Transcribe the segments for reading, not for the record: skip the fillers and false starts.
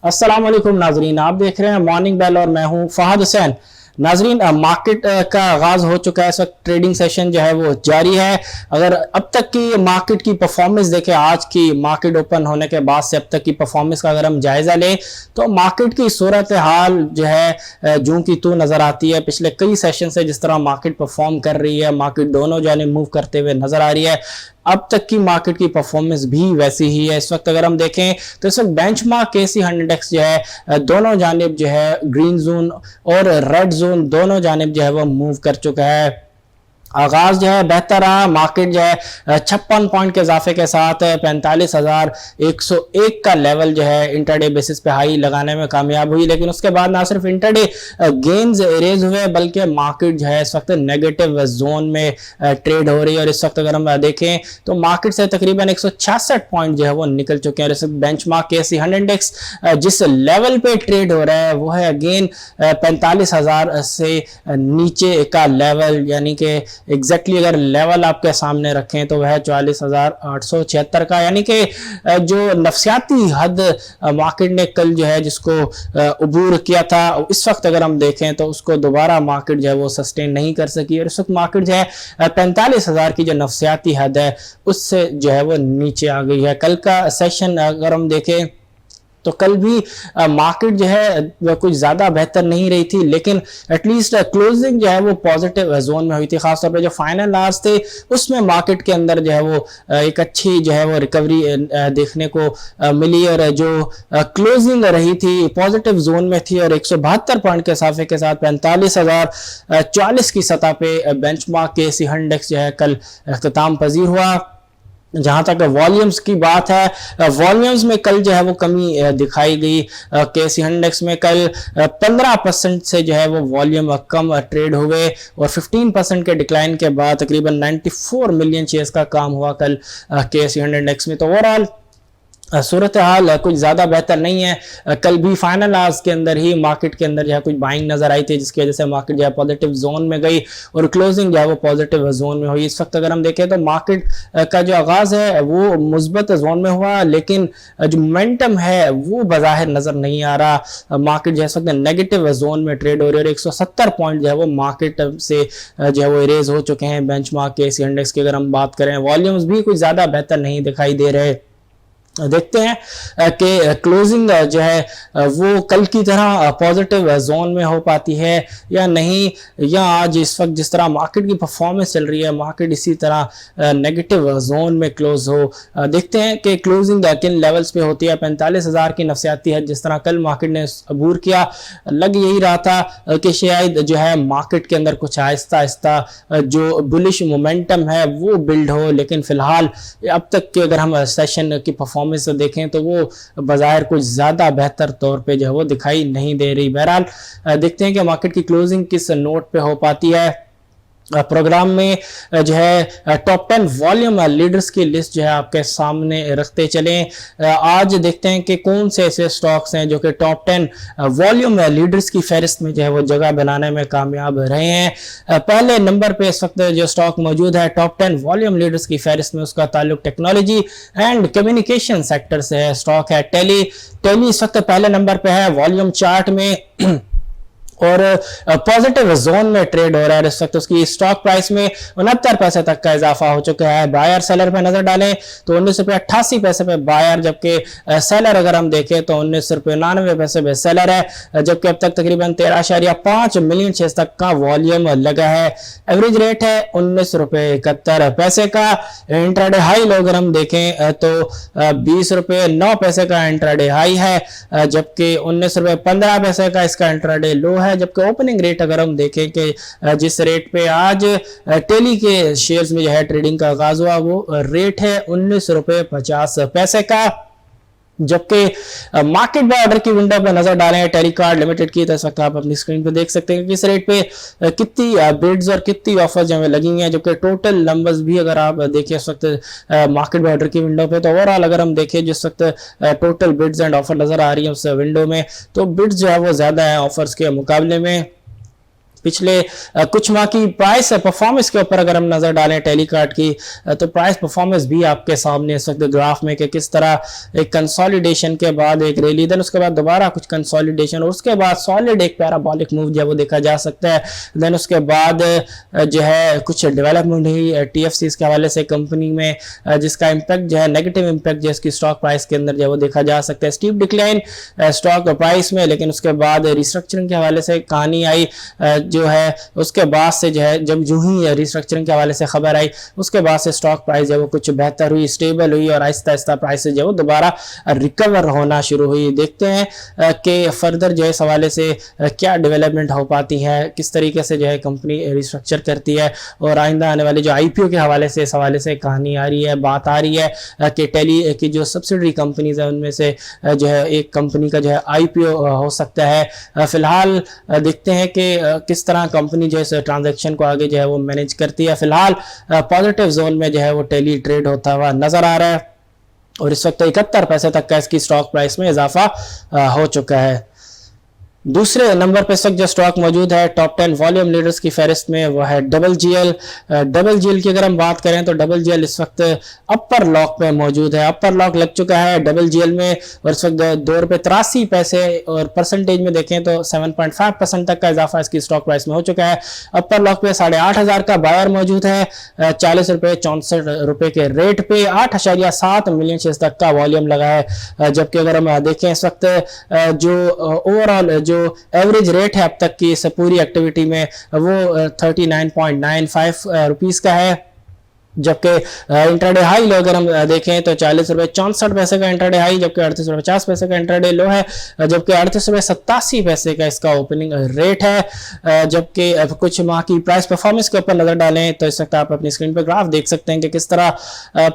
अस्सलाम वालेकुम नाजरीन, आप देख रहे हैं मॉर्निंग बेल और मैं हूं फहद हुसैन। नाजरीन, मार्केट का आगाज हो चुका है। इस वक्त ट्रेडिंग सेशन जो है वो जारी है। अगर अब तक की मार्केट की परफॉर्मेंस देखें, आज की मार्केट ओपन होने के बाद से अब तक की परफॉर्मेंस का अगर हम जायजा लें तो मार्केट की सूरत हाल जो है जूं की तू नजर आती है। पिछले कई सेशन से जिस तरह मार्केट परफॉर्म कर रही है, मार्केट दोनों जाने मूव करते हुए नजर आ रही है, अब तक की मार्केट की परफॉर्मेंस भी वैसी ही है। इस वक्त अगर हम देखें तो इस वक्त बेंचमार्क KC 100 इंडेक्स जो है दोनों जानिब जो है ग्रीन जोन और रेड जोन दोनों जानिब जो है वो मूव कर चुका है। आगाज जो है बेहतर रहा। मार्केट जो है 56 पॉइंट के इजाफे के साथ 45,101 का लेवल जो है इंटरडे बेसिस पे हाई लगाने में कामयाब हुई। लेकिन उसके बाद ना सिर्फ इंटरडे गेन्स इरेज हुए बल्कि मार्केट जो है इस वक्त नेगेटिव जोन में ट्रेड हो रही है। और इस वक्त अगर हम देखें तो मार्केट से तकरीबन 166 पॉइंट जो है वो निकल चुके हैं। और इस वक्त बेंचमार्क KC 100 इंडेक्स जिस लेवल पे ट्रेड हो रहा है वो है अगेन 45,000 से नीचे का लेवल, यानी कि एग्जैक्टली अगर लेवल आपके सामने रखें तो वह 44,876 का, यानी कि जो नफसियाती हद मार्केट ने कल जो है जिसको अबूर किया था, इस वक्त अगर हम देखें तो उसको दोबारा मार्केट जो है वो सस्टेन नहीं कर सकी। और इस वक्त मार्केट जो है 45,000 की जो नफसियाती हद है उससे जो है वो नीचे आ गई है। कल का सेशन अगर हम देखें तो कल भी मार्केट जो है कुछ ज़्यादा बेहतर नहीं रही थी, लेकिन एटलीस्ट क्लोजिंग जो है वो पॉजिटिव जोन में हुई थी। खासतौर पे जो फाइनल आवर्स थे उसमें मार्केट के अंदर जो है वो एक अच्छी जो है वो रिकवरी देखने को मिली। और जो क्लोजिंग रही थी पॉजिटिव जोन में थी और 172 पॉइंट के इजाफे के साथ 45,040 की सतह पे बेंचमार्क KC 100 इंडेक्स जो है कल इख्तिताम पजीर हुआ। जहां तक वॉल्यूम्स की बात है, वॉल्यूम्स में कल जो है वो कमी दिखाई गई। KC 100 इंडेक्स में कल 15% से जो है वो वॉल्यूम कम ट्रेड हुए और 15% के डिक्लाइन के बाद तकरीबन 94 मिलियन शेयर्स का काम हुआ कल KC 100 इंडेक्स में। तो ओवरऑल सूरत हाल कुछ ज़्यादा बेहतर नहीं है। कल भी फाइनल आवर्स के अंदर ही मार्केट के अंदर जो है कुछ बाइंग नजर आई थी, जिसकी वजह से मार्केट जो है पॉजिटिव जोन में गई और क्लोजिंग जो है वो पॉजिटिव जोन में हुई। इस वक्त अगर हम देखें तो मार्केट का जो आगाज़ है वो मुस्बत जोन में हुआ, लेकिन जो मोमेंटम है वो बज़ाहिर नज़र नहीं आ रहा। मार्केट जो है इस वक्त नेगेटिव जोन में ट्रेड हो रही है और 170 पॉइंट जो है वो मार्केट से जो है वो इरेज हो चुके हैं बेंचमार्क KC इंडेक्स की। अगर हम बात करें वॉल्यूम्स भी कुछ ज़्यादा बेहतर नहीं दिखाई दे रहे। देखते हैं कि क्लोजिंग जो है वो कल की तरह पॉजिटिव जोन में हो पाती है या नहीं, या आज इस वक्त जिस तरह मार्केट की परफॉर्मेंस चल रही है मार्केट इसी तरह नेगेटिव जोन में क्लोज हो। देखते हैं कि क्लोजिंग किन लेवल्स पे होती है। 45,000 की नफसियाती है जिस तरह कल मार्केट ने अबूर किया, लग यही रहा था कि शायद जो है मार्केट के अंदर कुछ आहिस्ता आहिस्ता जो बुलिश मोमेंटम है वो बिल्ड हो, लेकिन फिलहाल अब तक के अगर हम सेशन की परफॉर्मेंस से देखें तो वो बाजार कुछ ज्यादा बेहतर तौर पे जो है वो दिखाई नहीं दे रही। बहरहाल देखते हैं कि मार्केट की क्लोजिंग किस नोट पे हो पाती है। प्रोग्राम में जो है टॉप 10 वॉल्यूम लीडर्स की लिस्ट जो है आपके सामने रखते चलें। आज देखते हैं कि कौन से ऐसे स्टॉक्स हैं जो कि टॉप 10 वॉल्यूम लीडर्स की फहरिस्त में जो है वो जगह बनाने में कामयाब रहे हैं। पहले नंबर पे इस वक्त जो स्टॉक मौजूद है टॉप 10 वॉल्यूम लीडर्स की फहरिस्त में, उसका ताल्लुक टेक्नोलॉजी एंड कम्युनिकेशन सेक्टर से है। स्टॉक है टेली इस वक्त पहले नंबर पे है वॉल्यूम चार्ट में और पॉजिटिव जोन में ट्रेड हो रहा है। इस वक्त उसकी स्टॉक प्राइस में 69 पैसे तक का इजाफा हो चुका है। बायर सेलर पे नजर डालें तो 19 पैसे पे बायर, जबकि सेलर अगर हम देखें तो 19 पैसे सेलर है, जबकि अब तक तकरीबन 13.5 मिलियन शेयर्स तक का वॉल्यूम लगा है। एवरेज रेट है 19 पैसे का। इंट्राडे हाई लो अगर हम देखें तो 20 का इंट्राडे हाई है, जबकि 19 पैसे का इसका इंट्राडे लो है। जबकि ओपनिंग रेट अगर हम देखें कि जिस रेट पे आज टेली के शेयर्स में जो है ट्रेडिंग का आगाज हुआ वो रेट है 19.50 रुपए का। जबकि मार्केट बाय ऑर्डर की विंडो पे नजर डालें टेलीकार्ड लिमिटेड की, तो इस वक्त आप अपनी स्क्रीन पे देख सकते हैं कि किस रेट पे कितनी बिड्स और कितनी ऑफर्स जो लगी हैं। जबकि टोटल नंबर्स भी अगर आप देखें इस वक्त मार्केट बाय ऑर्डर की विंडो पे, तो ओवरऑल अगर हम देखें जिस वक्त टोटल बिड्स एंड ऑफर नजर आ रही है उस विंडो में, तो बिड्स जो है वो ज्यादा है ऑफर्स के मुकाबले में। पिछले कुछ माह की प्राइस परफॉर्मेंस के ऊपर अगर हम नजर डालें टेलीकार्ट की, तो प्राइस परफॉर्मेंस भी आपके सामने इस वक्त ग्राफ में कि किस तरह एक कंसोलिडेशन के बाद एक रैली, देन उसके बाद दोबारा कुछ कंसोलिडेशन और उसके बाद सॉलिड एक पैराबोलिक मूव जो है वो देखा जा सकता है। देन उसके बाद जो है कुछ डेवलपमेंट हुई टीएफसीज के हवाले से कंपनी में, जिसका इंपैक्ट जो है नेगेटिव इंपैक्ट जो इसकी स्टॉक प्राइस के अंदर जो है वो देखा जा सकता है। स्टीप डिक्लाइन स्टॉक प्राइस में, लेकिन उसके बाद रिस्ट्रक्चरिंग के हवाले से कहानी आई जो है, उसके बाद से जो है जब जो ही रिस्ट्रक्चरिंग के हवाले से खबर आई उसके बाद से स्टॉक प्राइस जो है वो कुछ बेहतर हुई, स्टेबल हुई और आहिस्ता आहिस्ता प्राइस जो है वो दोबारा रिकवर होना शुरू हुई। देखते हैं कि फर्दर जो है इस हवाले से क्या डेवलपमेंट हो पाती है, किस तरीके से जो है कंपनी रिस्ट्रक्चर करती है और आइंदा आने वाले जो आईपीओ के हवाले से इस हवाले से कहानी आ रही है, बात आ रही है कि टेली की जो सब्सिडरी कंपनीज है उनमें से जो है एक कंपनी का जो है आईपीओ हो सकता है। फिलहाल देखते हैं कि किस तरह कंपनी जो है ट्रांजैक्शन को आगे जो है वो मैनेज करती है। फिलहाल पॉजिटिव जोन में जो है वो टेली ट्रेड होता हुआ नजर आ रहा है और इस वक्त 71 पैसे तक का इसकी स्टॉक प्राइस में इजाफा हो चुका है। दूसरे नंबर पे इस वक्त जो स्टॉक मौजूद है टॉप 10 वॉल्यूम लीडर्स की फहरिस्त में वो है डबल जीएल। डबल जीएल की अगर हम बात करें तो डबल जीएल इस वक्त अपर लॉक पे मौजूद है, अपर लॉक लग चुका है डबल जीएल में और इस वक्त ₹2.83 और परसेंटेज में देखें तो 7.5% तक का इजाफा इसकी स्टॉक प्राइस में हो चुका है। अपर लॉक पे 8,500 का बायर मौजूद है, ₹40.64 के रेट पे 8.7 मिलियन शेयर्स तक का वॉल्यूम लगा है। जबकि अगर हम देखें इस वक्त जो ओवरऑल जो एवरेज रेट है अब तक की इस पूरी एक्टिविटी में वो 39.95 रुपीस का है। जबकि इंट्राडे हाई लो अगर हम देखें तो ₹40.64 का इंट्राडे हाई, जबकि ₹38.50 का इंट्राडे लो है, जबकि ₹38.87 का इसका ओपनिंग रेट है। जबकि कुछ माह की प्राइस परफॉर्मेंस के ऊपर नजर डालें तो इस वक्त आप अपनी स्क्रीन पर ग्राफ देख सकते हैं कि किस तरह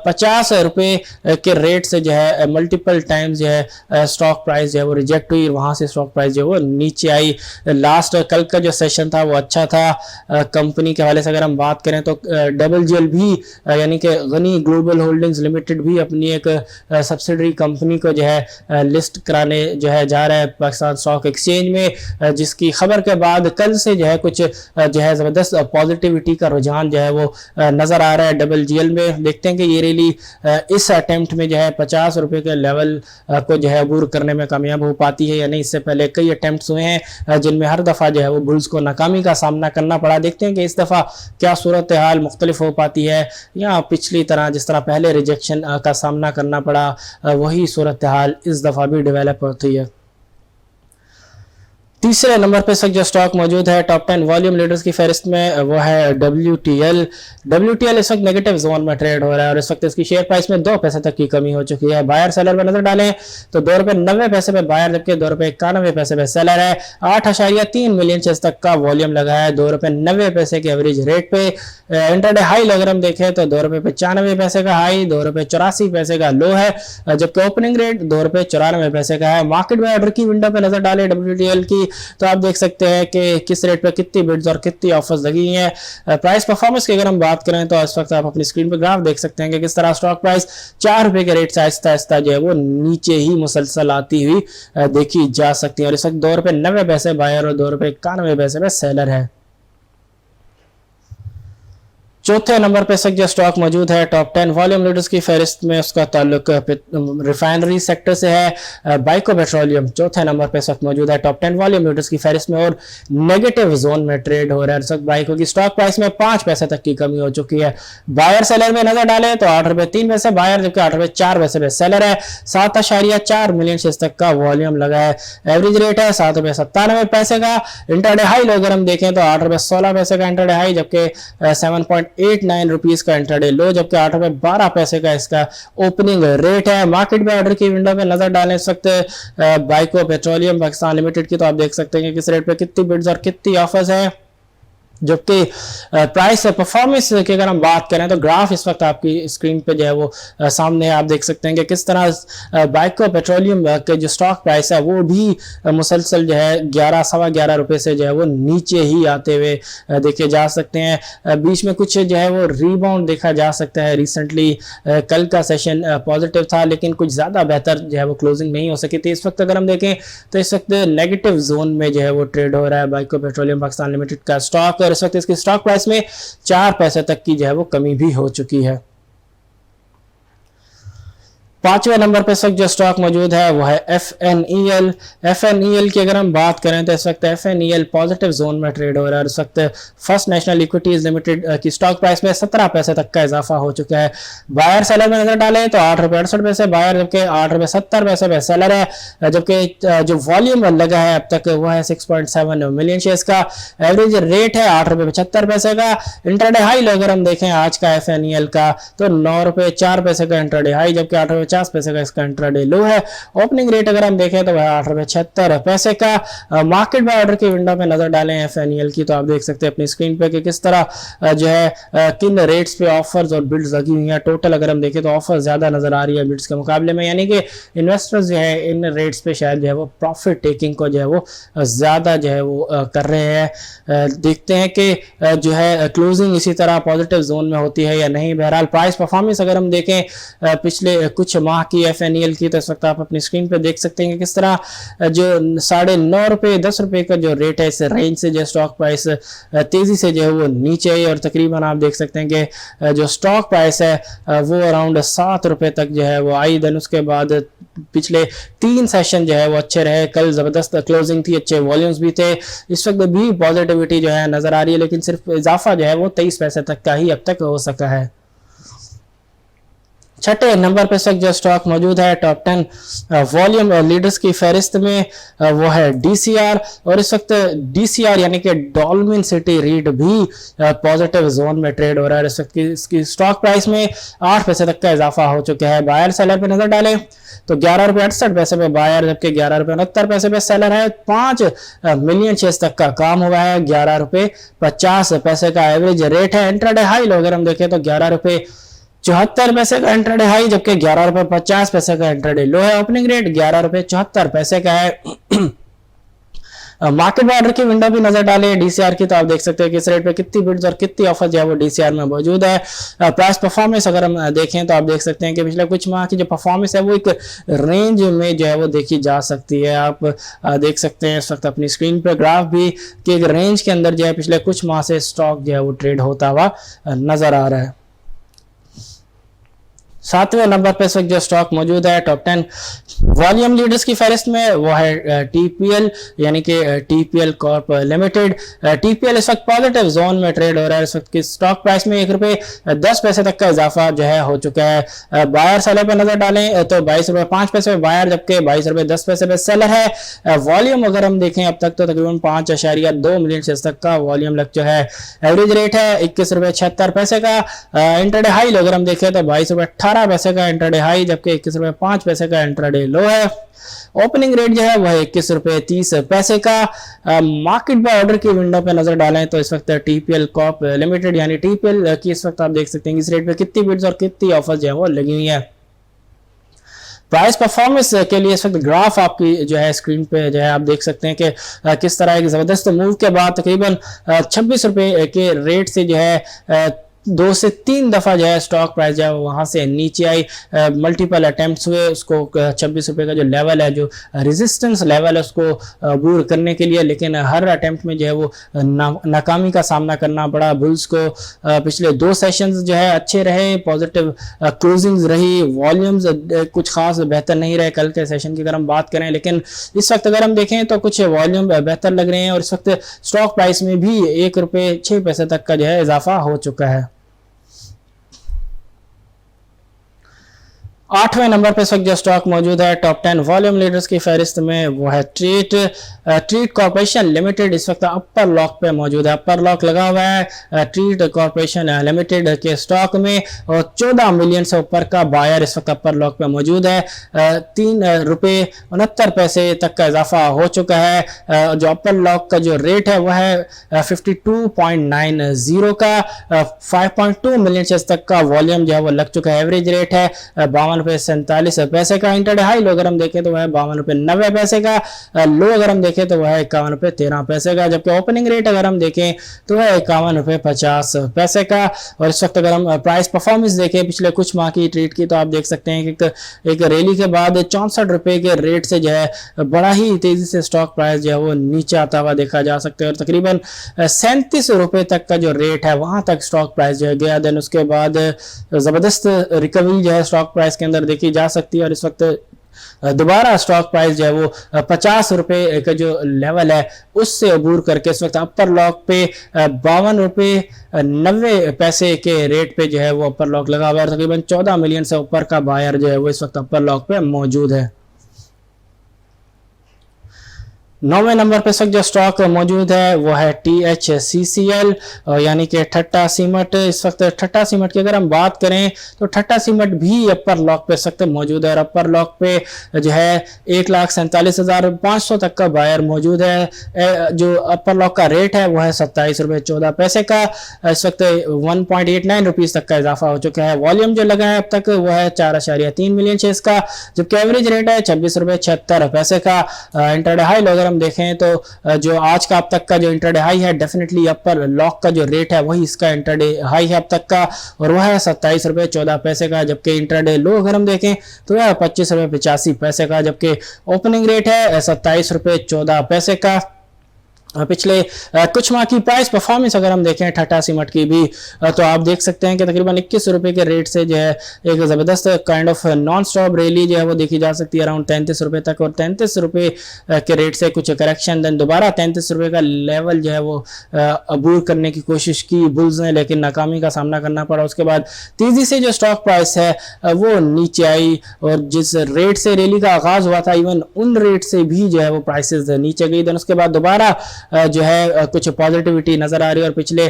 ₹50 के रेट से जो है मल्टीपल टाइम्स जो है स्टॉक प्राइस जो है वो रिजेक्ट हुई, वहां से स्टॉक प्राइस जो है वो नीचे आई। लास्ट कल का जो सेशन था वो अच्छा था कंपनी के हवाले से अगर हम बात करें तो डबल जीएल भी यानी कि गनी ग्लोबल होल्डिंग्स लिमिटेड भी अपनी एक सब्सिडरी कंपनी को जो है लिस्ट कराने जो है जा रहा है पाकिस्तान स्टॉक एक्सचेंज में, जिसकी खबर के बाद कल से जो है कुछ जो है ज़बरदस्त पॉजिटिविटी का रुझान जो है वो नज़र आ रहा है डबल जीएल में। देखते हैं कि ये रैली इस अटेम्प्ट में जो है ₹50 के लेवल को जो है अबूर करने में कामयाब हो पाती है या नहीं। इससे पहले कई अटेम्प्ट्स हुए हैं जिनमें हर दफ़ा जो है वो बुल्स को नाकामी का सामना करना पड़ा। देखते हैं कि इस दफ़ा क्या सूरत हाल मुख्तलिफ हो पाती है या पिछली तरह जिस तरह पहले रिजेक्शन का सामना करना पड़ा वही सूरत हाल इस दफ़ा भी डेवलप होती है। तीसरे नंबर पे जो स्टॉक मौजूद है टॉप 10 वॉल्यूम लीडर्स की फहरिस्त में वो है WTL। WTL इस वक्त नेगेटिव जोन में ट्रेड हो रहा है और इस वक्त इसकी शेयर प्राइस में 2 पैसे तक की कमी हो चुकी है। बायर सेलर में नजर डालें तो ₹2.90 पे बायर, जबकि ₹2.91 पे सेलर है। 8.3 मिलियन शेयर्स तक का वॉल्यूम लगा है ₹2.90 के एवरेज रेट पे। इंटरडे हाई अगर हम देखें तो ₹2.95 का हाई, ₹2.84 का लो है, जबकि ओपनिंग रेट ₹2.94 का है। मार्केट में ऑर्डर की विंडो पे नजर डालें WTL की तो आप देख सकते हैं कि किस रेट पे कितनी बिड्स और कितनी ऑफर्स लगी हैं। प्राइस परफॉर्मेंस की अगर हम बात करें तो इस वक्त आप अपनी स्क्रीन पे ग्राफ देख सकते हैं कि किस तरह स्टॉक प्राइस ₹4 के रेट से आहिस्ता आहिस्ता जो है वो नीचे ही मुसलसल आती हुई देखी जा सकती है और इस वक्त ₹2.90 बायर और ₹2.91 पे सेलर है। चौथे नंबर पे जो स्टॉक मौजूद है टॉप 10 वॉल्यूम लीडर्स की फहरिस्त में उसका ताल्लुक रिफाइनरी सेक्टर से है। बाइको पेट्रोलियम चौथे नंबर पे मौजूद है टॉप 10 वॉल्यूम लीडर्स की फहरिस्त में और नेगेटिव जोन में ट्रेड हो रहा है। बाइको की स्टॉक प्राइस में 5 पैसे तक की कमी हो चुकी है। बायर सेलर में नजर डालें तो ₹8.03 बायर, जबकि ₹8.04 पे सेलर है। 7.4 मिलियन शेयर्स तक का वॉल्यूम लगा है। एवरेज रेट है ₹7.97 का। इंटरडे हाई अगर हम देखें तो ₹8.16 का इंटरडे हाई, जबकि 7.89 रुपीस का इंट्राडे लो, जबकि ₹8.12 का इसका ओपनिंग रेट है। मार्केट में ऑर्डर की विंडो में नजर डालें इस वक्त बाइको पेट्रोलियम पाकिस्तान लिमिटेड की तो आप देख सकते हैं कि किस रेट पे कितनी बिड्स और कितनी ऑफर्स हैं। जबकि प्राइस परफॉर्मेंस की अगर हम बात करें तो ग्राफ इस वक्त आपकी स्क्रीन पे जो है वो सामने आप देख सकते हैं कि किस तरह बाइको पेट्रोलियम के जो स्टॉक प्राइस है वो भी मुसलसल जो है 11 सवा 11 रुपए से जो है वो नीचे ही आते हुए देखे जा सकते हैं। बीच में कुछ जो है वो रीबाउंड देखा जा सकता है। रिसेंटली कल का सेशन पॉजिटिव था लेकिन कुछ ज़्यादा बेहतर जो है वो क्लोजिंग नहीं हो सकी थी। इस वक्त अगर हम देखें तो इस वक्त नेगेटिव जोन में जो है वो ट्रेड हो रहा है बाइको पेट्रोलियम पाकिस्तान लिमिटेड का स्टॉक, और इस वक्त इसकी स्टॉक प्राइस में 4 पैसे तक की जो है वो कमी भी हो चुकी है। 5वें नंबर पे इस वक्त जो स्टॉक मौजूद है वो है FNEL। FNEL की अगर हम बात करें तो इस वक्त FNEL पॉजिटिव जोन में ट्रेड हो रहा है और इस वक्त फर्स्ट नेशनल इक्विटीज लिमिटेड की स्टॉक प्राइस में 17 पैसे तक का इजाफा हो चुका है। बायर सेलर में नजर डालें तो 8.68 बायर, जबकि 8.70 पे सेलर है। जबकि जो वॉल्यूम लगा है अब तक वो है 6.7 मिलियन शेयर्स का। एवरेज रेट है 8.75 का। इंट्राडे हाई अगर हम देखें आज का FNEL का तो 9.04 का इंट्राडे हाई, जबकि 8.50 पैसे का इसका इंट्राडे लो है। ओपनिंग रेट अगर हम देखें तो वह 8.76 का। मार्केट बाय ऑर्डर की विंडो में नजर डालें FNEL की तो आप देख सकते हैं अपनी स्क्रीन पे कि किस तरह जो है किन रेट्स पे ऑफर्स और बिड्स लगी हुई हैं। टोटल अगर हम देखें तो ऑफर ज्यादा नजर आ रही है बिड्स के मुकाबले में, यानी कि इन्वेस्टर्स जो है इन रेट्स पे शायद जो है वो प्रॉफिट टेकिंग को जो है वो ज्यादा जो है वो कर रहे हैं। देखते हैं कि जो है क्लोजिंग इसी तरह पॉजिटिव जोन में होती है या नहीं। बहरहाल प्राइस परफॉर्मेंस अगर हम देखें पिछले कुछ माह की FNEL की तो इस वक्त आप अपनी स्क्रीन पे देख सकते हैं कि किस तरह जो 9.5 रुपए 10 रुपए का जो रेट है इस रेंज से जो स्टॉक प्राइस तेजी से जो है वो नीचे है और तकरीबन आप देख सकते हैं कि जो स्टॉक प्राइस है वो अराउंड 7 रुपए तक जो है वो आई। देन उसके बाद पिछले 3 सेशन जो है वो अच्छे रहे। कल जबरदस्त क्लोजिंग थी, अच्छे वॉल्यूम्स भी थे। इस वक्त भी पॉजिटिविटी जो है नजर आ रही है लेकिन सिर्फ इजाफा जो है वो 23 पैसे तक का ही अब तक हो सका है। 6ठे नंबर पे जो स्टॉक मौजूद है टॉप 10 वॉल्यूम लीडर्स की फहरिस्त में वो है DCR, और इस वक्त DCR यानी कि डॉल्फिन सिटी रीट भी पॉजिटिव जोन में ट्रेड हो रहा है। इस वक्त इसकी स्टॉक प्राइस में 8 पैसे तक का इजाफा हो चुका है। बायर सेलर पे नजर डालें तो 11.68 पे बायर, जबकि 11.69 पे सेलर है। 5 मिलियन शेयर्स तक का काम हुआ है। 11.50 का एवरेज रेट है। इंट्राडे हाई अगर हम देखें तो 11.74 का इंट्राडे हाई, जबकि 11.50 का इंट्राडे लो है। ओपनिंग रेट 11.74 का है। मार्केट बाय ऑर्डर की विंडो भी नजर डाले DCR की तो आप देख सकते हैं कि इस रेट पे कितनी बिड्स और कितनी ऑफर जो है वो DCR में मौजूद है। प्राइस परफॉर्मेंस अगर हम देखें तो आप देख सकते हैं कि पिछले कुछ माह की जो परफॉर्मेंस है वो एक रेंज में जो है वो देखी जा सकती है। आप देख सकते हैं इस वक्त अपनी स्क्रीन पे ग्राफ भी कि एक रेंज के अंदर जो है पिछले कुछ माह से स्टॉक जो है वो ट्रेड होता हुआ नजर आ रहा है। 7वें नंबर पे जो स्टॉक मौजूद है टॉप 10 वॉल्यूम लीडर्स की फहरिस्त में वो है TPL यानी कि TPL कॉर्प लिमिटेड। TPL इस वक्त पॉजिटिव जोन में ट्रेड हो रहा है। इस वक्त की स्टॉक प्राइस में 1.10 तक का इजाफा जो है हो चुका है। बायर सेलर पे नजर डालें तो 22.05 पे बायर, जबकि 22.10 पे सेलर है। वॉल्यूम अगर हम देखें अब तक तो तकरीबन 5.2 मिलियन शेयर्स तक का वॉल्यूम लग चुका है। एवरेज रेट है 21.76 का। इंट्राडे हाई अगर हम देखें तो 22.18 का इंट्राडे हाई, जबकि 21.05 का इंट्राडे लो है। ओपनिंग रेट जो है वह 21.30 का। मार्केट बाय ऑर्डर की विंडो पे नजर डालें तो इस वक्त TPL कॉर्प लिमिटेड यानी TPL की इस वक्त आप देख सकते हैं इस रेट पे कितनी बिड्स और कितनी ऑफर्स जो है वो लगी हुई है। प्राइस परफॉर्मेंस के लिए इस वक्त ग्राफ आपकी जो है स्क्रीन पे जो है आप देख सकते हैं कि किस तरह एक जबरदस्त मूव के बाद तकरीबन 26 रुपए के रेट से जो है 2 से 3 दफा जो है स्टॉक प्राइस जो है वहां से नीचे आई। मल्टीपल अटेम्प्ट्स हुए उसको 26 रुपए का जो लेवल है, जो रेजिस्टेंस लेवल है उसको अबूर करने के लिए, लेकिन हर अटेम्प्ट में जो है वो नाकामी का सामना करना पड़ा बुल्स को। पिछले 2 सेशंस जो है अच्छे रहे, पॉजिटिव क्लोजिंग्स रही, वॉल्यूम्स कुछ खास बेहतर नहीं रहे कल के सेशन की अगर हम बात करें, लेकिन इस वक्त अगर हम देखें तो कुछ वॉल्यूम बेहतर लग रहे हैं और इस वक्त स्टॉक प्राइस में भी 1.06 तक का जो है इजाफा हो चुका है। 8वें नंबर पे इस वक्त जो स्टॉक मौजूद है टॉप 10 वॉल्यूम लीडर्स की फहरिस्त में, वो है ट्रीट कॉर्पोरेशन लिमिटेड। इस वक्त अपर लॉक पे मौजूद है, अपर लॉक लगा हुआ है ट्रीट कॉर्पोरेशन लिमिटेड के स्टॉक में, और 14 मिलियन से ऊपर का बायर इस वक्त अपर लॉक पे मौजूद है। 3 रुपये 69 पैसे तक का इजाफा हो चुका है। जो अपर लॉक का जो रेट है वह है 52.90 का। 5.2 मिलियन शेयर्स तक का वॉल्यूम जो है वो लग चुका है। एवरेज रेट है 52 रुपये 47 पैसे का। इंटरडे हाई लो अगर हम देखें तो वह है 52 रुपये 90 पैसे का। लो अगर हम देखें तो वह है 51 रुपये 13 पैसे का। जबकि ओपनिंग रेट अगर हम देखें तो वह 51 रुपये 50 पैसे का। और इस वक्त अगर हम प्राइस परफॉर्मेंस देखें पिछले कुछ माह की ट्रेड की, तो आप देख सकते हैं कि एक रैली के बाद 64 रुपये के रेट से जो है बड़ा ही तेजी से स्टॉक प्राइस जो है वो नीचे आता हुआ देखा जा सकता है, और तकरीबन 37 रुपये तक का जो रेट है वहां तक स्टॉक प्राइस जो है गया। देन उसके बाद जबरदस्त रिकवरी जो है स्टॉक प्राइस के अंदर देखी जा सकती है, और इस वक्त दोबारा स्टॉक प्राइस जो है वो 50 रुपये का जो लेवल है उससे अबूर करके इस वक्त अपर लॉक पे 52 रुपये 90 पैसे के रेट पे जो है वो अपर लॉक लगा हुआ है। तकरीबन 14 मिलियन से ऊपर का बायर जो है वो इस वक्त अपर लॉक पे मौजूद है। 9वें नंबर पे जो स्टॉक मौजूद है वो है THCCL यानी कि ठट्टा सीमेंट। इस वक्त ठट्टा सीमेंट की अगर हम बात करें तो ठट्टा सीमेंट भी अपर लॉक पे इस वक्त मौजूद है, और अपर लॉक पे जो है 1,47,500 तक का बायर मौजूद है। जो अपर लॉक का रेट है वो है 27 रुपये 14 पैसे का। इस वक्त 1.89 रुपीज़ तक का इजाफा हो चुका है। वॉल्यूम जो लगा है अब तक वो है 4.3 मिलियन शेयर्स का, जबकि एवरेज रेट है 26 रुपये 76 पैसे का। इंटरडे हाई अगर हम देखें तो जो आज का अब तक का जो इंटरडे हाई है डेफिनेटली अपर लॉक का जो रेट है वही इसका इंटरडे हाई है अब तक का, और वह है 27 रुपये 14 पैसे का। जबकि इंटरडे लो अगर हम देखें तो वह 25 रुपये 85 पैसे का, जबकि ओपनिंग रेट है 27 रुपये 14 पैसे का। पिछले कुछ माह की प्राइस परफॉर्मेंस अगर हम देखें ठट्टा सीमेंट की भी, तो आप देख सकते हैं कि तकरीबन 21 रुपये के रेट से जो है एक ज़बरदस्त kind of non stop rally जो है वो देखी जा सकती है अराउंड 33 रुपये तक, और 33 रुपये के रेट से कुछ करेक्शन, देन दोबारा 33 रुपये का लेवल जो है वो अबूर करने की कोशिश की बुल्स ने, लेकिन नाकामी का सामना करना पड़ा। उसके बाद तेज़ी से जो स्टॉक प्राइस है वो नीचे आई, और जिस रेट से रैली का आगाज़ हुआ था इवन उन रेट से भी जो है वो प्राइसेस नीचे गई। देन उसके बाद दोबारा जो है कुछ पॉजिटिविटी नजर आ रही है, और पिछले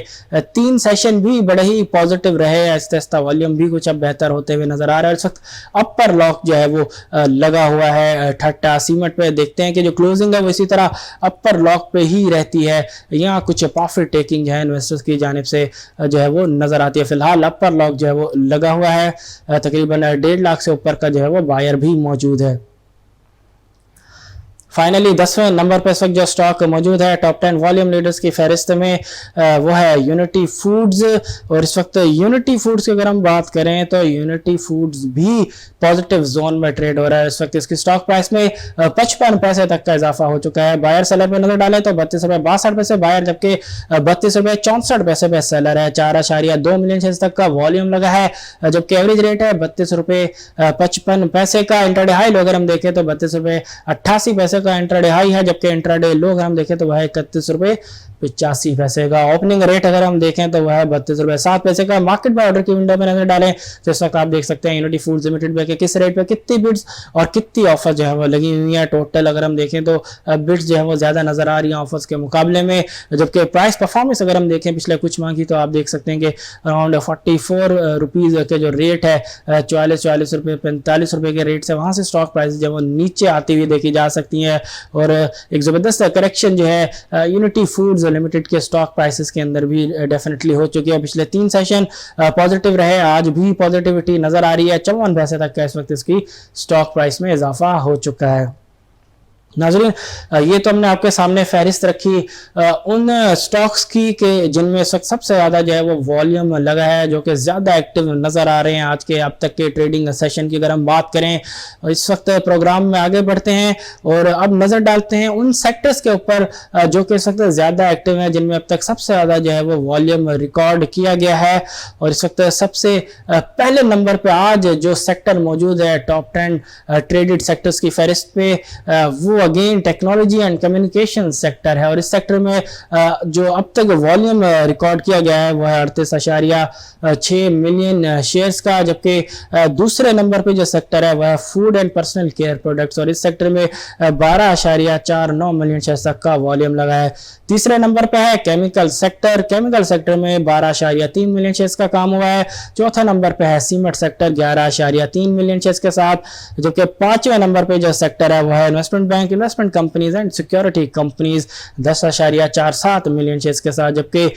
3 सेशन भी बड़े ही पॉजिटिव रहे। आहिस्ता आहिस्ता वॉल्यूम भी कुछ अब बेहतर होते हुए नजर आ रहा है। इस वक्त अपर लॉक जो है वो लगा हुआ है ठट्टा सीमेंट पे। देखते हैं कि जो क्लोजिंग है वो इसी तरह अपर लॉक पे ही रहती है, यहाँ कुछ प्रॉफिट टेकिंग जो है इन्वेस्टर्स की जानिब से जो है वो नजर आती है। फिलहाल अपर लॉक जो है वो लगा हुआ है, तकरीबन 1.5 लाख से ऊपर का जो है वो बायर भी मौजूद है। फाइनली 10वें नंबर पर इस वक्त जो स्टॉक मौजूद है टॉप 10 वॉल्यूम लीडर्स की फहरिस्त में वो है यूनिटी फूड्स। और इस वक्त यूनिटी फूड्स की अगर हम बात करें तो यूनिटी फूड्स भी पॉजिटिव जोन में ट्रेड हो रहा है। इस वक्त इसकी स्टॉक प्राइस में 55 पैसे तक का इजाफा हो चुका है। बायर सेलर पे नजर डालें तो 32 रुपये 62 पैसे बायर, जबकि 32 रुपये 64 पैसे पे सेलर है। 4.2 मिलियन शेयर्स तक का वॉल्यूम लगा है, जबकि एवरेज रेट है 32 रुपये 55 पैसे का। इंटरडे हाई लो अगर हम देखें तो 32 रुपये 88 पैसे का इंट्राडे हाई है, जबकि इंट्राडे लो अगर हम देखें तो वह 31 रुपये 85 पैसे का। ओपनिंग रेट अगर हम देखें तो वह 32 रुपये 7 पैसे का। मार्केट बाय ऑर्डर की विंडो में नजर डालें तो इस वक्त आप देख सकते हैं यूनिटी फूड्स लिमिटेड पे किस रेट पे कितनी बिड्स और कितनी ऑफर जो है वो लगी हुई है। टोटल अगर हम देखें तो बिड्स जो है वो ज्यादा नजर आ रही है ऑफर्स के मुकाबले में, जबकि प्राइस परफॉर्मेंस अगर हम देखें पिछले कुछ माह की तो आप देख सकते हैं कि अराउंड 44 रुपीज के जो रेट है 44 रुपये 45 रुपये के रेट से वहां से स्टॉक प्राइस जो वो नीचे आती हुई देखी जा सकती है। और एक जबरदस्त करेक्शन जो है यूनिटी फूड्स लिमिटेड के स्टॉक प्राइसेस के अंदर भी डेफिनेटली हो चुकी है। पिछले 3 सेशन पॉजिटिव रहे, आज भी पॉजिटिविटी नजर आ रही है। 54 पैसे तक का इस वक्त इसकी स्टॉक प्राइस में इजाफा हो चुका है। नाज़रीन, ये तो हमने आपके सामने फहरिस्त रखी उन स्टॉक्स की कि जिनमें इस वक्त सबसे ज़्यादा जो है वो वॉल्यूम लगा है, जो कि ज़्यादा एक्टिव नज़र आ रहे हैं आज के अब तक के ट्रेडिंग सेशन की अगर हम बात करें। इस वक्त प्रोग्राम में आगे बढ़ते हैं और अब नज़र डालते हैं उन सेक्टर्स के ऊपर जो कि इस वक्त ज़्यादा एक्टिव हैं, जिनमें अब तक सबसे ज़्यादा जो है वो वॉल्यूम रिकॉर्ड किया गया है। और इस वक्त सबसे पहले नंबर पर आज जो सेक्टर मौजूद है टॉप 10 ट्रेडेड सेक्टर्स की फहरिस्त पे, वो again technology and communication sector है, और इस सेक्टर में जो अब तक वॉल्यूम रिकॉर्ड किया गया है वो है 38.6 मिलियन शेयर्स का, जबकि दूसरे नंबर पे जो सेक्टर है वह है food and personal care products, और इस सेक्टर में 12.49 मिलियन शेयर्स तक का वॉल्यूम लगा है। तीसरे नंबर पे है केमिकल सेक्टर, केमिकल सेक्टर में 12.3 मिलियन शेयर्स का काम हुआ है। चौथा नंबर पे है सीमेंट सेक्टर 11.3 मिलियन शेयर्स के साथ, जबकि पांचवें नंबर पे जो सेक्टर है वह है investment bank, investment companies and security companies 10.47 million shares के साथ, जबकि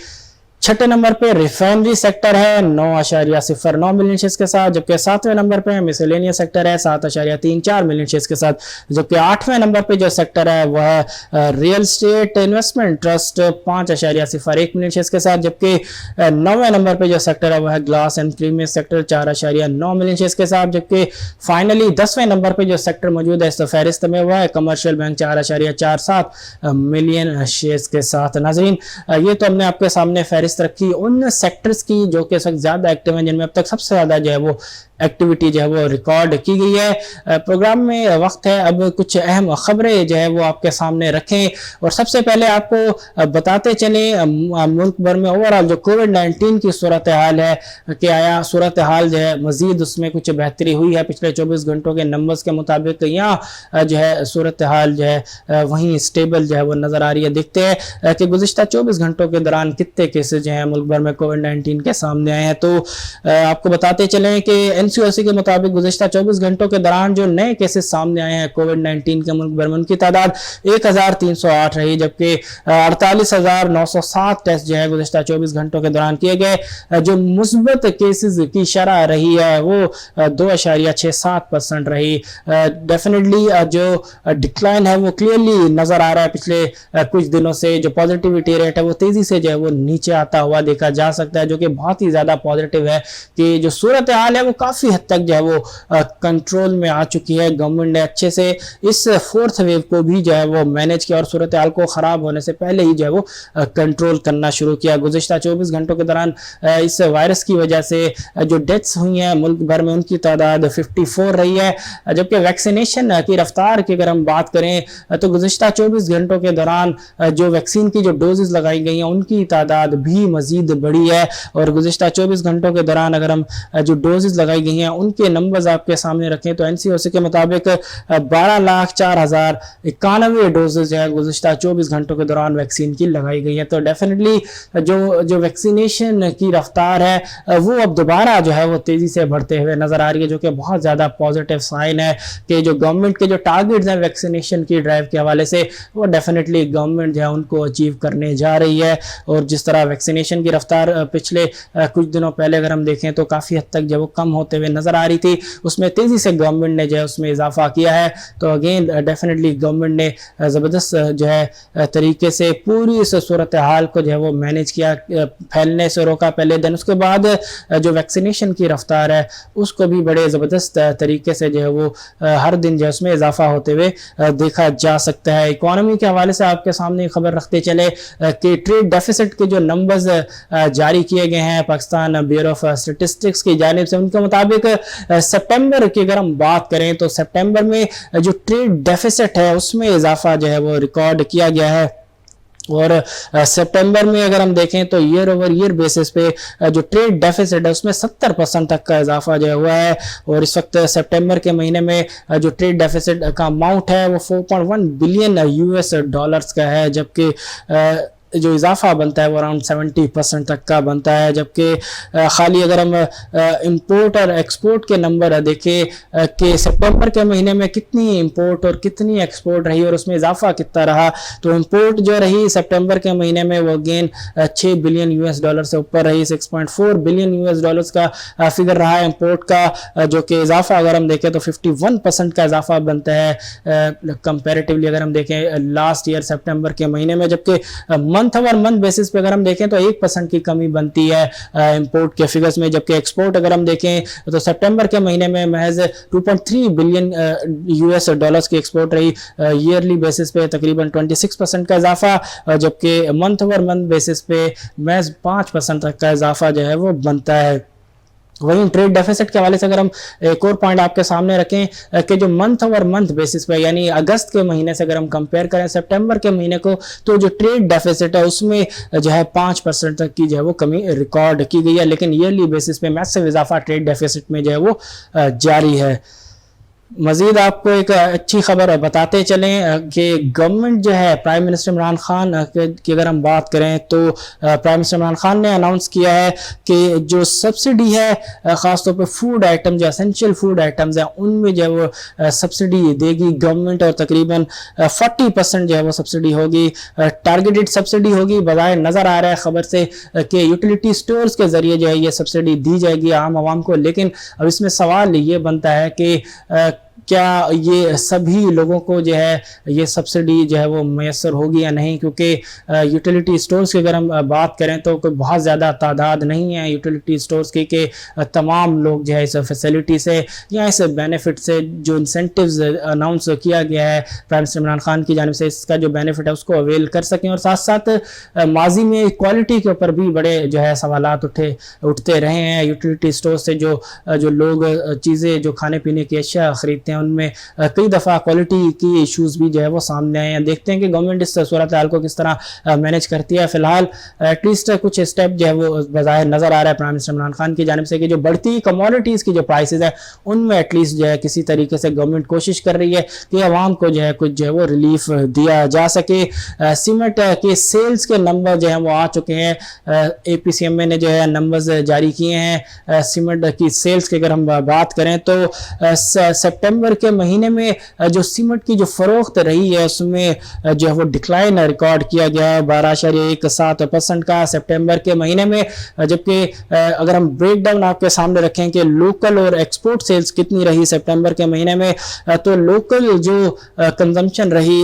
छठे नंबर पे रिफाइनरी सेक्टर है 9.09 मिलियन शेयर्स के साथ, जबकि सातवें नंबर पे मिसलेनियस सेक्टर है 7.34 मिलियन शेयर्स के साथ, जबकि आठवें नंबर पे जो सेक्टर है वह real estate investment trust 5.01 million shares के साथ, जबकि नौवें नंबर पे जो सेक्टर है वह है glass and premium sector 4.9 million shares के साथ, जबकि फाइनली 10वें नंबर पे जो सेक्टर मौजूद है इस फहरिस्त में वह है कमर्शियल बैंक 4.47 मिलियन शेयर्स के साथ। नाज़रीन, ये तो हमने आपके सामने फहरिस्त रखी उन सेक्टर्स की जो कि सबसे ज्यादा एक्टिव हैं, जिनमें अब तक सबसे ज्यादा जो है वो एक्टिविटी जो है वो रिकॉर्ड की गई है। प्रोग्राम में वक्त है अब कुछ अहम खबरें जो है वो आपके सामने रखें, और सबसे पहले आपको बताते चले मुल्क भर में ओवरऑल जो कोविड-19 की सूरत हाल है कि आया सूरत हाल जो है मजीद उसमें कुछ बेहतरी हुई है पिछले 24 घंटों के नंबर्स के मुताबिक, यहाँ जो है सूरत हाल जो है वहीं स्टेबल जो है वो नजर आ रही है। देखते हैं कि गुज़िश्ता 24 घंटों के दौरान कितने केसेज जो है मुल्क भर में कोविड-19 के सामने आए हैं। तो आपको बताते चलें कि एनसीओसी के मुताबिक गुज़िश्ता 24 घंटों के दौरान जो नए केसेस सामने आए हैं कोविड-19 के मुल्क भर में, उनकी तादाद 1308 रही, जबकि 48,907 टेस्ट जो है गुज़िश्ता 24 घंटों के दौरान किए गए। जो मुस्बत केसेस की शरह रही है वो 2.67% रही। डेफिनेटली जो डिक्लाइन है वो क्लियरली नजर आ रहा है। पिछले कुछ दिनों से जो पॉजिटिविटी रेट है वो तेजी से जो है वो नीचे आता हुआ देखा जा सकता है, जो कि बहुत ही ज्यादा पॉजिटिव है कि जो सूरत हाल है वो काफी हद तक जो है वो कंट्रोल में आ चुकी है। गवर्नमेंट ने अच्छे से इस फोर्थ वेव को भी जो है वो मैनेज किया और सूरत हाल को खराब होने से पहले ही जो है वो कंट्रोल करना शुरू किया। गुज़िश्ता 24 घंटों के दौरान इस वायरस की वजह से जो डेथ्स हुई हैं मुल्क भर में उनकी तादाद 54 रही है, जबकि वैक्सीनेशन की रफ्तार की अगर हम बात करें तो गुज़िश्ता 24 घंटों के दौरान जो वैक्सीन की जो डोजेज लगाई गई हैं उनकी तादाद भी मजीद बढ़ी है, और गुज़िश्ता 24 घंटों के दौरान अगर हम जो डोजेज लगाई गई हैं उनके नंबर्स आपके सामने रखें तो एनसीओसी के मुताबिक 12,04,091 डोजेज है गुज़िश्ता 24 घंटों के दौरान वैक्सीन की लगाई गई है। तो डेफिनेटली जो वैक्सीनेशन की रफ्तार है वो अब दोबारा जो है वो तेजी से बढ़ते हुए नजर आ रही है, जो कि बहुत ज़्यादा पॉजिटिव साइन है कि जो गवर्नमेंट के जो टारगेट्स हैं वैक्सीनेशन की ड्राइव के हवाले से वो डेफिनेटली गवर्नमेंट जो है उनको अचीव करने जा रही है। और जिस तरह वैक्सीनेशन की रफ्तार पिछले कुछ दिनों पहले अगर हम देखें तो काफ़ी हद तक जो वो कम होते हुए नजर आ रही थी, उसमें तेजी से गवर्नमेंट ने जो है उसमें इजाफा किया है। तो अगेन डेफिनेटली गवर्नमेंट ने ज़बरदस्त जो है तरीके से पूरी इस सूरत हाल को जो है वो मैनेज किया, फैलने से रोका पहले दिन, उसके बाद जो वैक्सीनेशन की रफ्तार है उसको भी बड़े ज़बरदस्त तरीके से जो है वो हर दिन जो है उसमें इजाफा होते हुए देखा जा सकता है। इकोनॉमी के हवाले से आपके सामने खबर रखते चले कि ट्रेड डेफिसिट के जो नंबर्स जारी किए गए हैं पाकिस्तान ब्यूरो ऑफ स्टैटिस्टिक्स की जानिब से, उनके मुताबिक सितंबर की अगर हम बात करें तो सितंबर में जो ट्रेड डेफिसिट है उसमें इजाफा जो है वो रिकॉर्ड किया गया है। और सितंबर में अगर हम देखें तो ईयर ओवर ईयर बेसिस पे जो ट्रेड डेफिसिट है उसमें 70% तक का इजाफा जो हुआ है, और इस वक्त सितंबर के महीने में जो ट्रेड डेफिसिट का अमाउंट है वो 4.1 बिलियन यूएस डॉलर्स का है, जबकि जो इजाफा बनता है वो अराउंड 70% तक का बनता है। जबकि खाली अगर हम इंपोर्ट और एक्सपोर्ट के नंबर देखें कि सितंबर के महीने में कितनी इंपोर्ट और कितनी एक्सपोर्ट रही और उसमें इजाफा कितना रहा, तो इंपोर्ट जो रही सितंबर के महीने में वो अगेन 6 बिलियन यूएस डॉलर से ऊपर रही, 6.4 बिलियन यूएस डॉलर्स का फिगर रहा है इंपोर्ट का, जो कि इजाफा अगर हम देखें तो 51% का इजाफा बनता है कंपेरेटिवली अगर हम देखें लास्ट ईयर सितंबर के महीने में। जबकि मंथ ओवर मंथ बेसिस पे अगर हम देखें तो 1% की कमी बनती है इंपोर्ट के फिगर्स में, जबकि एक्सपोर्ट अगर हम देखें तो सितंबर के महीने में महज 2.3 बिलियन यूएस डॉलर्स की एक्सपोर्ट रही, ईयरली बेसिस पे तकरीबन 26% का इजाफा, जबकि मंथ ओवर मंथ बेसिस पे महज 5% तक का इजाफा जो है वो बनता है। वहीं ट्रेड डेफिसिट के हवाले से अगर हम एक और पॉइंट आपके सामने रखें कि जो मंथ ओवर मंथ बेसिस पे यानी अगस्त के महीने से अगर हम कंपेयर करें सितंबर के महीने को, तो जो ट्रेड डेफिसिट है उसमें जो है 5% तक की जो है वो कमी रिकॉर्ड की गई है, लेकिन ईयरली बेसिस पे मैसिव इजाफा ट्रेड डेफिसिट में जो है वो जारी है। मजीद आपको एक अच्छी खबर बताते चलें कि गवर्नमेंट जो है प्राइम मिनिस्टर इमरान खान की अगर हम बात करें तो प्राइम मिनिस्टर इमरान खान ने अनाउंस किया है कि जो सब्सिडी है ख़ासतौर पर फूड आइटम जो एसेंशियल फूड आइटम्स हैं उनमें जो है वो सब्सिडी देगी गवर्नमेंट, और तकरीबन 40% जो है वो सब्सिडी होगी, टारगेटेड सब्सिडी होगी। बजाय नज़र आ रहा है खबर से कि यूटिलिटी स्टोर्स के ज़रिए जो है ये सब्सिडी दी जाएगी आम आवाम को, लेकिन अब इसमें सवाल ये बनता है कि क्या ये सभी लोगों को जो है ये सब्सिडी जो है वो मैसर होगी या नहीं, क्योंकि यूटिलिटी स्टोर्स की अगर हम बात करें तो कोई बहुत ज़्यादा तादाद नहीं है यूटिलिटी स्टोर्स की कि तमाम लोग जो है इस फैसिलिटी से या इस बेनिफिट से जो इंसेंटिव्स अनाउंस किया गया है प्राइम मिनिस्टर इमरान खान की जानिब से, इसका जो बेनिफिट है उसको अवेल कर सकें। और साथ साथ माजी में इक्वालिटी के ऊपर भी बड़े जो है सवालात उठते रहे हैं। यूटिलिटी स्टोर से जो लोग चीज़ें जो खाने पीने की अशिया खरीदते हैं उनमें कई दफ़ा क्वालिटी की इश्यूज भी जो है वो सामने आए हैं। देखते हैं कि गवर्नमेंट इस सूरत हाल को किस तरह मैनेज करती है। फिलहाल एटलीस्ट कुछ स्टेप जो है वो बज़ाहिर नज़र आ रहा है प्राइम मिनिस्टर इमरान खान की जानिब से कि जो बढ़ती कमोडिटीज़ की जो प्राइसेस है उनमें एटलीस्ट जो है किसी तरीके से गवर्नमेंट कोशिश कर रही है कि आवाम को जो है कुछ जो है वो रिलीफ दिया जा सके। सीमेंट के सेल्स के नंबर जो है वो आ चुके हैं, APCMA ने जो है नंबर्स जारी किए हैं सीमेंट की सेल्स की। अगर हम बात करें तो सितंबर के महीने में जो सीमेंट की जो फरोख्त रही है उसमें जो है वो डिक्लाइन रिकॉर्ड किया गया 12.17% का सितंबर के महीने में, जबकि अगर हम ब्रेक डाउन आपके सामने रखें कि लोकल और एक्सपोर्ट सेल्स कितनी रही सितंबर के महीने में, तो लोकल जो कंजम्पशन रही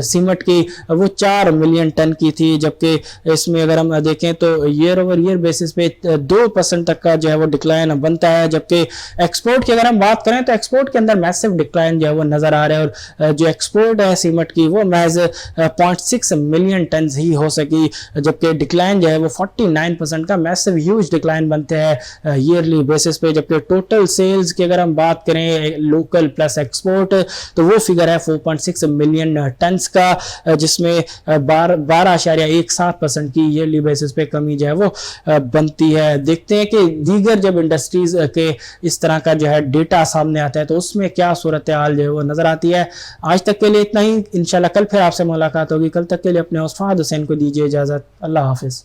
सीमेंट की वो 4 मिलियन टन की थी, जबकि इसमें अगर हम देखें तो ईयर ओवर ईयर बेसिस पे 2% तक का जो है वो डिक्लाइन बनता है। जबकि एक्सपोर्ट की अगर हम बात करें तो एक्सपोर्ट के अंदर मैसिव डिक्लाइन जो है वो नजर आ रहा है, और जो एक्सपोर्ट है सीमेंट की वो महज 0.6 मिलियन टन ही हो सकी, जबकि डिक्लाइन जो है वो 49% का मैसिव ह्यूज डिक्लाइन बनते हैं ईयरली बेसिस पे। जबकि टोटल सेल्स की अगर हम बात करें लोकल प्लस एक्सपोर्ट तो वो फिगर है 4.6 मिलियन टन का, जिसमें 12.17% की ईयरली बेसिस पे कमी जो है वो बनती है। देखते हैं कि दीगर जब इंडस्ट्रीज के इस तरह का जो है डेटा सामने आता है तो उसमें क्या सूरत हाल जो है वो नजर आती है। आज तक के लिए इतना ही, इंशाल्लाह कल फिर आपसे मुलाकात होगी। कल तक के लिए अपने उस्ताद हुसैन को दीजिए इजाजत। अल्लाह हाफिज।